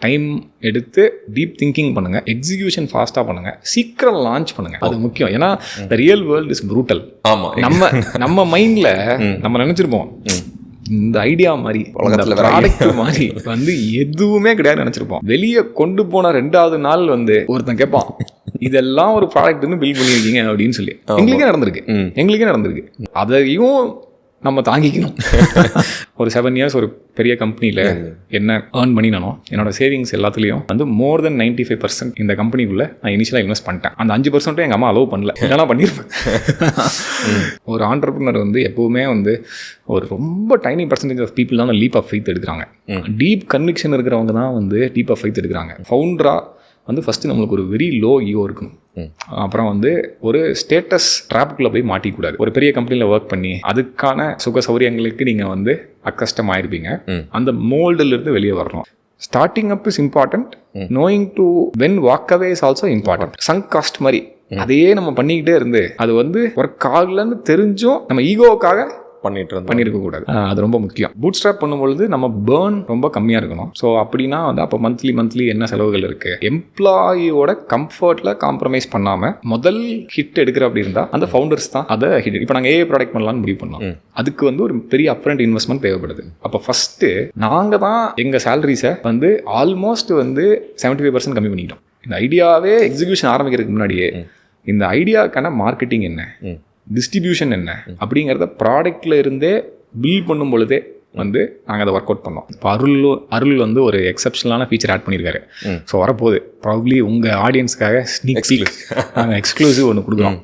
Time எடுத்து deep thinking பண்ணுங்க, execution ஃபாஸ்ட்டாக பண்ணுங்க, சீக்கிரம் லான்ச் பண்ணுங்க. அது முக்கியம். ஏன்னா the real world is brutal. நம்ம மைண்ட்ல நம்ம நினைச்சிருப்போம் இந்த ஐடியா மாதிரி ப்ராடக்ட் மாதிரி எதுவுமே கிடையாது நினைச்சிருப்போம். வெளியே கொண்டு போன 2வது நாள் ஒருத்தன் கேட்பான் இதெல்லாம் ஒரு ப்ராடக்ட்னு பில் பண்ணியிருக்கீங்க அப்படின்னு சொல்லி. எங்களுக்கே நடந்திருக்கு. அதையும் நம்ம தாங்கிக்கணும். ஒரு 7 years ஒரு பெரிய கம்பெனியில் என்ன ஏர்ன் பண்ணினானோ என்னோட சேவிங்ஸ் எல்லாத்துலேயும் மோர் தென் 95% இந்த கம்பெனிக்குள்ளே நான் இனிஷியலாக இன்வெஸ்ட் பண்ணிட்டேன். அந்த 5% எங்கள் அம்மா அலோவ் பண்ணல, இல்லைனா பண்ணியிருப்பேன். ஒரு ஆண்டர்ப்ரனர் எப்போவுமே ஒரு ரொம்ப டைனி பர்சன்டேஜ் ஆஃப் பீப்புள் தான் லீப் ஆஃப் ஃபெய்த் எடுக்கிறாங்க. டீப் கன்விக்ஷன் இருக்கிறவங்க தான் டீப் ஆஃப் ஃபெய்த் எடுக்கிறாங்க. ஃபவுண்டராக ஃபஸ்ட்டு நம்மளுக்கு ஒரு வெரி லோ ஈகோ இருக்கணும். அப்புறம் ஒரு ஸ்டேட்டஸ் ட்ராப்புக்குள்ளே போய் மாட்டிக்கூடாது. ஒரு பெரிய கம்பெனியில் ஒர்க் பண்ணி அதுக்கான சுக சௌகரியங்களுக்கு நீங்கள் அக்கஸ்டம் ஆயிருப்பீங்க. அந்த மோல்டிலிருந்து வெளியே வரணும். Starting up is important. Knowing to when walk away is also important. Chunk cost மாதிரி அதையே நம்ம பண்ணிக்கிட்டே இருந்து அது ஒர்க் ஆகலன்னு தெரிஞ்சும் நம்ம ஈகோவுக்காக பண்ணிருக்க கூடாது. அது ரொம்ப முக்கியம். பூட் ஸ்ட்ராப் பண்ணும்பொழுது நம்ம பேர்ன் ரொம்ப கம்மியாக இருக்கணும். ஸோ அப்படின்னா அப்போ மந்த்லி என்ன செலவுகள் இருக்கு, எம்ப்ளாயியோட கம்ஃபர்ட்ல காம்ப்ரமைஸ் பண்ணாம முதல் ஹிட் எடுக்கிற அப்படி இருந்தா அந்த ஃபவுண்டர்ஸ் தான் அதை ஹிட். இப்போ நாங்கள் ஏஐ ப்ராடக்ட் பண்ணலாம்னு முடிவு பண்ணோம். அதுக்கு ஒரு பெரிய அப்ரண்ட் இன்வெஸ்ட்மெண்ட் தேவைப்படுது. அப்போ ஃபர்ஸ்ட் நாங்க தான் எங்க சேலரிஸை ஆல்மோஸ்ட் 75% கம்மி பண்ணிக்கிட்டோம். இந்த ஐடியாவே எக்ஸிகியூஷன் ஆரம்பிக்கிறதுக்கு முன்னாடியே இந்த ஐடியாக்கான மார்க்கெட்டிங் என்ன, டிஸ்ட்ரிபியூஷன் என்ன அப்படிங்கிறத ப்ராடக்ட்ல இருந்தே பில் பண்ணும் பொழுதே நாங்கள் அதை ஒர்க் அவுட் பண்ணோம். இப்போ அருள் ஒரு எக்ஸப்ஷனலான ஃபீச்சர் ஆட் பண்ணியிருக்காரு. ஸோ வரப்போகுது ப்ராபப்ளி உங்கள் ஆடியன்ஸ்க்காக ஸ்னீக் பீக் நாங்கள் எக்ஸ்க்ளூசிவ் ஒன்று கொடுக்குறோம்.